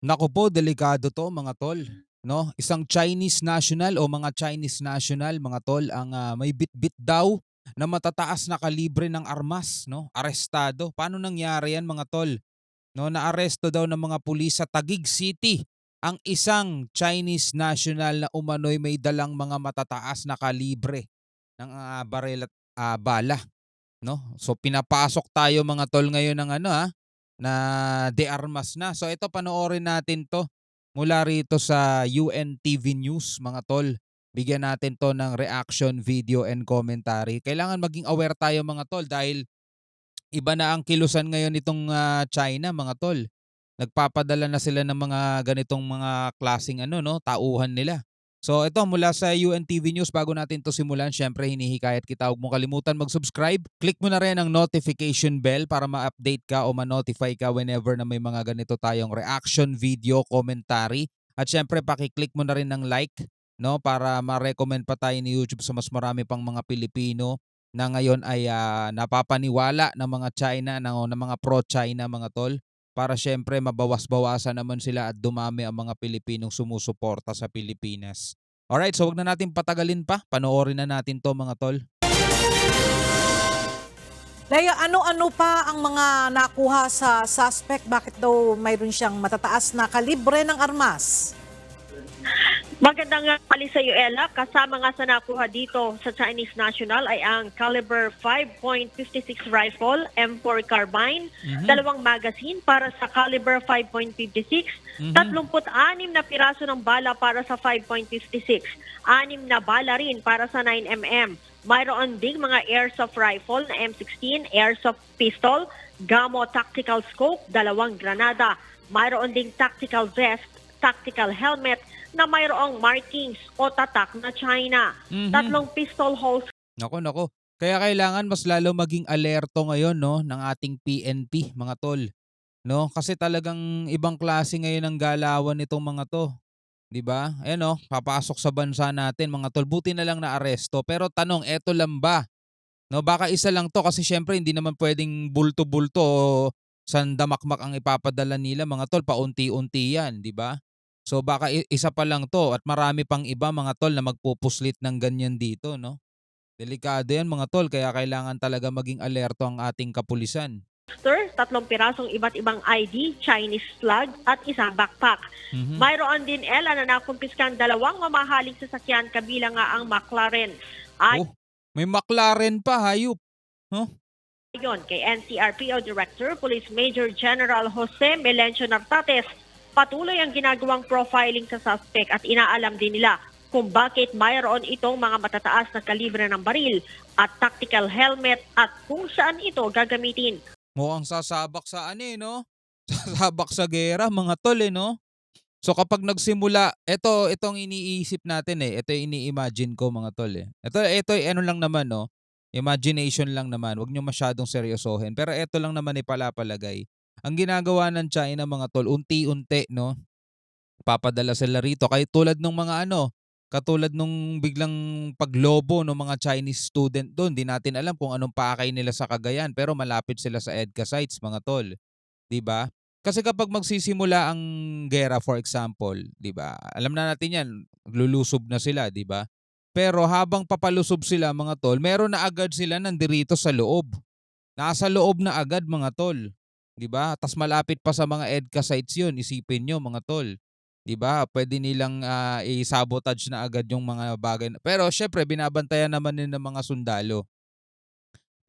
Naku po, delikado 'to mga tol, 'no? Isang Chinese national o mga Chinese national mga tol ang, may bitbit daw na matataas na kalibre ng armas 'no, arestado. Paano nangyari 'yan mga tol? 'No, naaresto daw ng mga pulis sa Taguig City ang isang Chinese national na umano'y may dalang mga matataas na kalibre ng, baril at, bala. 'No? So pinapasok tayo mga tol ngayon ng ano, na de armas na. So ito panoorin natin 'to mula rito sa UNTV News mga tol. Bigyan natin 'to ng reaction video and commentary. Kailangan maging aware tayo mga tol dahil iba na ang kilusan ngayon nitong, China mga tol. Nagpapadala na sila ng mga ganitong mga klaseng ano 'no, tauhan nila. So ito mula sa UNTV News bago natin 'to simulan siyempre hinihikayat kita huwag mong kalimutan mag-subscribe. Click mo na rin ang notification bell para ma-update ka o ma-notify ka whenever na may mga ganito tayong reaction video, commentary. At siyempre paki-click mo na rin ng like 'no, para ma-recommend pa tayo ni YouTube sa mas marami pang mga Pilipino na ngayon ay, napapaniwala ng mga China ng mga pro-China mga tol. Para siyempre mabawas-bawasan naman sila at dumami ang mga Pilipinong sumusuporta sa Pilipinas. Alright, so wag na natin patagalin pa. Panoorin na natin 'to mga tol. Laya, ano-ano pa ang mga nakuha sa suspect? Bakit daw mayroon siyang matataas na kalibre ng armas? Magandang hali sa iyo, Ella. Kasama nga sa nakuha dito sa Chinese national ay ang caliber 5.56 rifle, M4 carbine, dalawang magazine para sa caliber 5.56, 36 na piraso ng bala para sa 5.56, 6 na bala rin para sa 9mm. Mayroon ding mga airsoft rifle na M16, airsoft pistol, Gamo tactical scope, 2 granada. Mayroon ding tactical vest, tactical helmet na mayroong markings o tatak na China. 3 pistol holes. Nako. Kaya kailangan mas lalo maging alerto ngayon 'no ng ating PNP mga tol, 'no? Kasi talagang ibang klase ngayon ang galawan nitong mga 'to, 'di ba? Ayan oh, papasok sa bansa natin mga tol. Buti na lang naaresto. Pero tanong, eto lang ba? 'No, baka isa lang 'to kasi siyempre hindi naman puwedeng bulto-bulto o sandamakmak ang ipapadala nila mga tol, paunti-unti 'yan, 'di ba? So baka isa pa lang 'to at marami pang iba mga tol na magpupuslit ng ganyan dito 'no? Delikado 'yan mga tol kaya kailangan talaga maging alerto ang ating kapulisan. 3 pirasong iba't ibang ID, Chinese flag at isang backpack. Mhm. Mayroon din, Ella, na nakumpiskan 2 mamahaling sasakyan kabilang nga ang McLaren. Oh, may McLaren pa, hayop, 'no? Ayon kay NCRPO Director Police Major General Jose Melencio Nartates, patuloy ang ginagawang profiling sa suspect at inaalam din nila kung bakit mayroon itong mga matataas na kalibre ng baril at tactical helmet at kung saan ito gagamitin. Mukhang sasabak sa ano, eh, 'no? Sasabak sa giyera mga tol, eh, 'no? So kapag nagsimula, itong iniisip natin, eh, ito yung ini-imagine ko mga tol, eh. Ito ay ano lang naman 'no, imagination lang naman, 'wag niyo masyadong seryosohin. Pero ito lang naman ipalapalagay. Ang ginagawa ng China mga tol, unti-unti 'no, papadala sila rito kahit tulad nung mga ano, katulad nung biglang paglobo ng mga Chinese student dun, 'di natin alam kung anong pakay nila sa Cagayan pero malapit sila sa EDCA sites mga tol. 'Di ba? Kasi kapag magsisimula ang giyera for example, 'di ba? Alam na natin 'yan, lulusob na sila, 'di ba? Pero habang papalusob sila mga tol, meron na agad sila nandirito sa loob. Nasa loob na agad mga tol, 'di ba? Tas malapit pa sa mga EDCA sites 'yun, isipin niyo mga tol. 'Di ba? Pwede nilang i-sabotage na agad yung mga bagay. Pero syempre binabantayan naman din ng mga sundalo.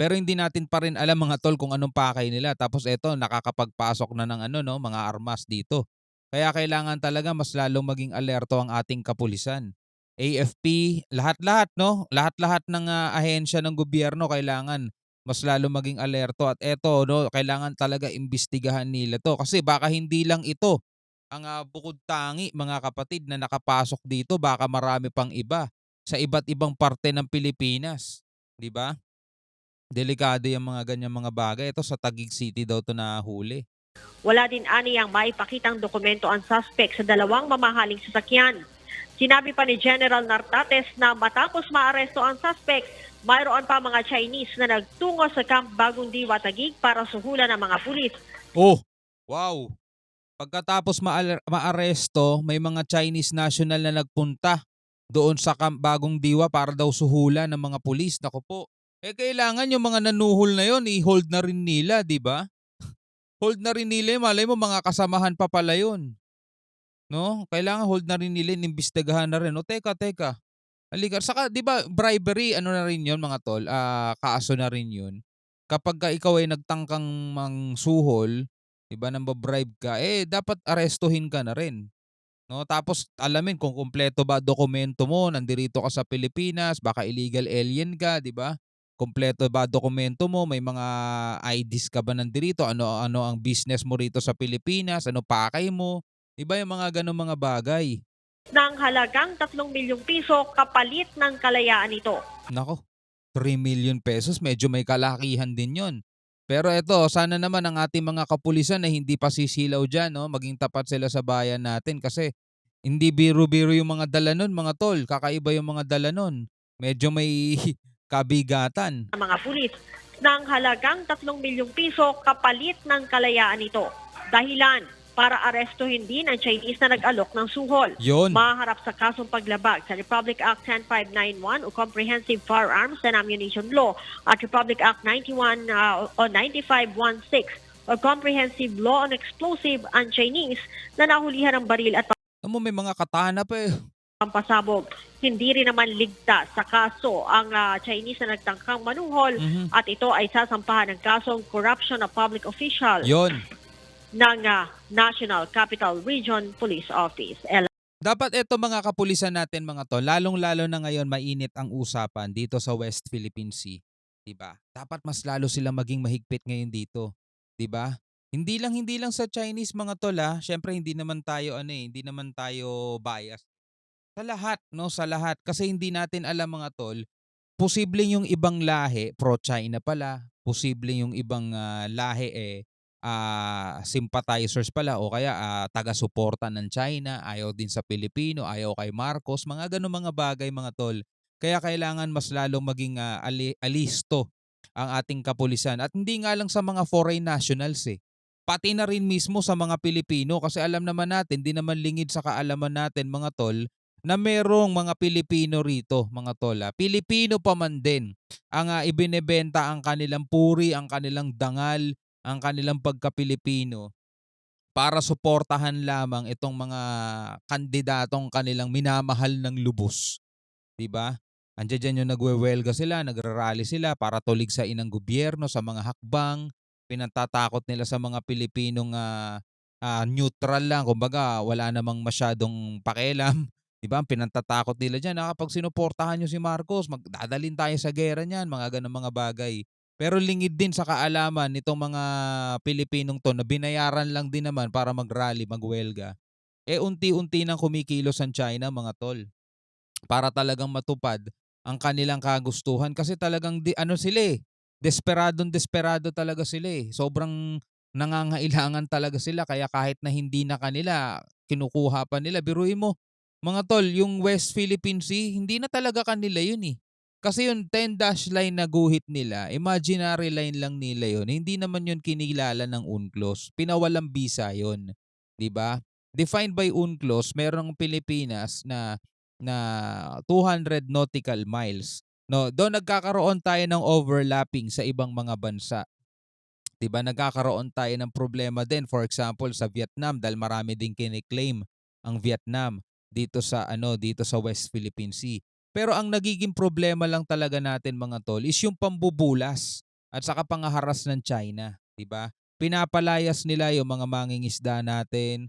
Pero hindi natin pa rin alam mga tol kung anong pakay nila. Tapos eto nakakapagpasok na ng ano 'no, mga armas dito. Kaya kailangan talaga mas lalong maging alerto ang ating kapulisan. AFP, lahat-lahat 'no, lahat-lahat ng, ahensya ng gobyerno kailangan mas lalong maging alerto at eto 'no, kailangan talaga imbestigahan nila 'to kasi baka hindi lang ito ang, bukod tangi mga kapatid na nakapasok dito, baka marami pang iba sa iba't ibang parte ng Pilipinas, 'di ba? Delikado yang mga ganyang mga bagay. Ito sa Taguig City daw 'to nahuli. Wala din aniyang maipakitang dokumento ang suspect sa 2 mamahaling sasakyan. Sinabi pa ni General Nartates na matapos maaresto ang suspect, mayroon pa mga Chinese na nagtungo sa Camp Bagong Diwa Taguig para suhulan ng mga pulis. Oh, wow! Pagkatapos maaresto, may mga Chinese national na nagpunta doon sa Bagong Diwa para daw suhulan ng mga pulis. Naku po. Eh kailangan yung mga nanuhol na yon i-hold na rin nila, 'di ba? Hold na rin nila, malay mo mga kasamahan pa pala yun, 'no? Kailangan hold na rin nila, inimbestigahan na rin. O teka, teka. Halika, saka 'di ba bribery ano na rin 'yon mga tol, kaso na rin 'yon. Kapagka ikaw ay nagtangkang mangsuhol, 'di ba, namba-bribe ka, eh dapat arestuhin ka na rin, 'no? Tapos alamin kung kumpleto ba dokumento mo, nandirito ka sa Pilipinas, baka illegal alien ka, 'di ba? Kumpleto ba dokumento mo, may mga IDs ka ba nandirito, ano-ano ang business mo rito sa Pilipinas, ano pakay mo, 'di ba, yung mga gano'ng mga bagay. ng halagang 3 milyong piso kapalit ng kalayaan nito. Naku, 3 million pesos, medyo may kalakihan din yon. Pero eto, sana naman ang ating mga kapulisan ay hindi pa sisilaw dyan, no? Maging tapat sila sa bayan natin kasi hindi biro-biro yung mga dala nun, mga tol. Kakaiba yung mga dala nun. Medyo may kabigatan. Ng mga pulis ng halagang 3 milyong piso kapalit ng kalayaan nito. Dahilan para arestuhin din ang Chinese na nag-alok ng suhol. Yon. Maharap sa kasong paglabag sa Republic Act 10591 o Comprehensive Firearms and Ammunition Law at Republic Act 91 o 9516 o Comprehensive Law on Explosive ang Chinese na nahulihan ng baril at Alam mo, may mga katana pa eh. pampasabog. Hindi rin naman ligtas sa kaso ang Chinese na nagtangkang manuhol at ito ay sasampahan ng kasong corruption of public official Yon. ng National Capital Region Police Office. Dapat eto mga kapulisan natin mga tol, lalong-lalo na ngayon mainit ang usapan dito sa West Philippine Sea, 'di ba? Dapat mas lalo silang maging mahigpit ngayon dito, 'di ba? Hindi lang sa Chinese mga tol, syempre hindi naman tayo hindi naman tayo bias. Sa lahat, no, sa lahat kasi hindi natin alam mga tol, posibleng yung ibang lahi pro-China pala, posibleng yung ibang lahi sympathizers pala o kaya taga-suporta ng China, ayaw din sa Pilipino, ayaw kay Marcos, mga gano'ng mga bagay mga tol. Kaya kailangan mas lalong maging alisto ang ating kapulisan at hindi nga lang sa mga foreign nationals pati na rin mismo sa mga Pilipino kasi alam naman natin, di naman lingid sa kaalaman natin mga tol, na merong mga Pilipino rito, mga tol. Pilipino pa man din ang ibinebenta ang kanilang puri, ang kanilang dangal, ang kanilang pagka-Pilipino para suportahan lamang itong mga kandidatong kanilang minamahal ng lubos, 'di ba? Andiyan diyan yung nagwewelga sila, nagrarally sila para tuligsain ang gobyerno sa mga hakbang, pinatatakot nila sa mga Pilipinong neutral lang, kumbaga wala namang masyadong pakialam, 'di ba? Ang pinatatakot nila diyan, kapag sinuportahan niyo si Marcos, magdadalhin tayo sa giyera niyan, mga gano'ng mga bagay. Pero lingid din sa kaalaman nitong mga Pilipinong 'to na binayaran lang din naman para mag-rally, magwelga, unti-unti nang kumikilos ang China mga tol para talagang matupad ang kanilang kagustuhan kasi talagang sila desperadong-desperado talaga sila Sobrang nangangailangan talaga sila kaya kahit na hindi na kanila, kinukuha pa nila. Biruin mo, mga tol, yung West Philippine Sea, hindi na talaga kanila yun Kasi yung 10 dash line na guhit nila, imaginary line lang nila yun. Hindi naman yun kinilala ng UNCLOS. Pinawalang bisa yun. 'Di ba? Defined by UNCLOS, merong Pilipinas na 200 nautical miles. No, doon nagkakaroon tayo ng overlapping sa ibang mga bansa. 'Di ba? Nagkakaroon tayo ng problema din for example sa Vietnam dahil marami ding kini-claim ang Vietnam dito sa West Philippine Sea. Pero ang nagiging problema lang talaga natin mga tol is yung pambubulas at saka pangaharas ng China, 'di ba? Pinapalayas nila yung mga mangingisda natin.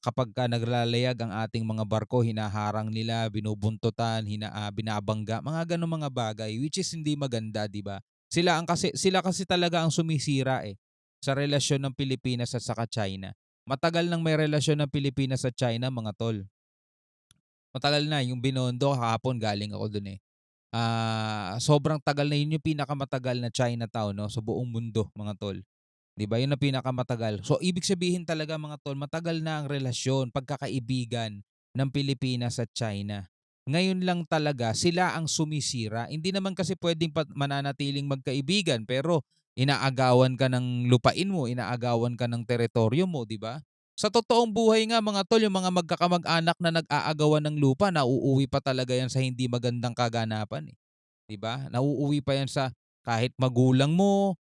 Kapagka naglalayag ang ating mga barko, hinaharang nila, binubuntutan, binabangga, mga gano'ng mga bagay which is hindi maganda, 'di ba? Sila kasi talaga ang sumisira sa relasyon ng Pilipinas at saka China. Matagal nang may relasyon ng Pilipinas at China mga tol. Matagal na yung Binondo kahapon galing ako dun sobrang tagal na yun yung pinakamatagal na Chinatown no sa buong mundo mga tol. 'Di ba? Yun ang pinakamatagal. So ibig sabihin talaga mga tol, matagal na ang relasyon, pagkakaibigan ng Pilipinas at China. Ngayon lang talaga sila ang sumisira. Hindi naman kasi pwedeng mananatiling magkaibigan pero inaagawan ka ng lupain mo, inaagawan ka ng teritoryo mo, 'di ba? Sa totoong buhay nga mga tol, yung mga magkakamag-anak na nag-aagawan ng lupa, nauuwi pa talaga yan sa hindi magandang kaganapan, eh. 'Di ba? Nauuwi pa yan sa kahit magulang mo,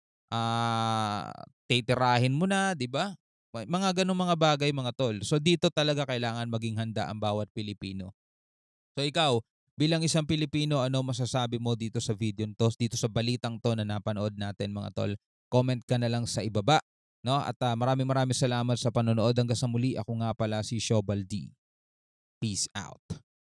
titirahin mo na, 'di ba? Mga gano'ng mga bagay mga tol. So dito talaga kailangan maging handa ang bawat Pilipino. So ikaw, bilang isang Pilipino, ano masasabi mo dito sa video 'to, dito sa balitang 'to na napanood natin mga tol? Comment ka na lang sa ibaba, 'no? At maraming maraming salamat sa panonood. Hanggang sa muli, ako nga pala si Shobal D. Peace out.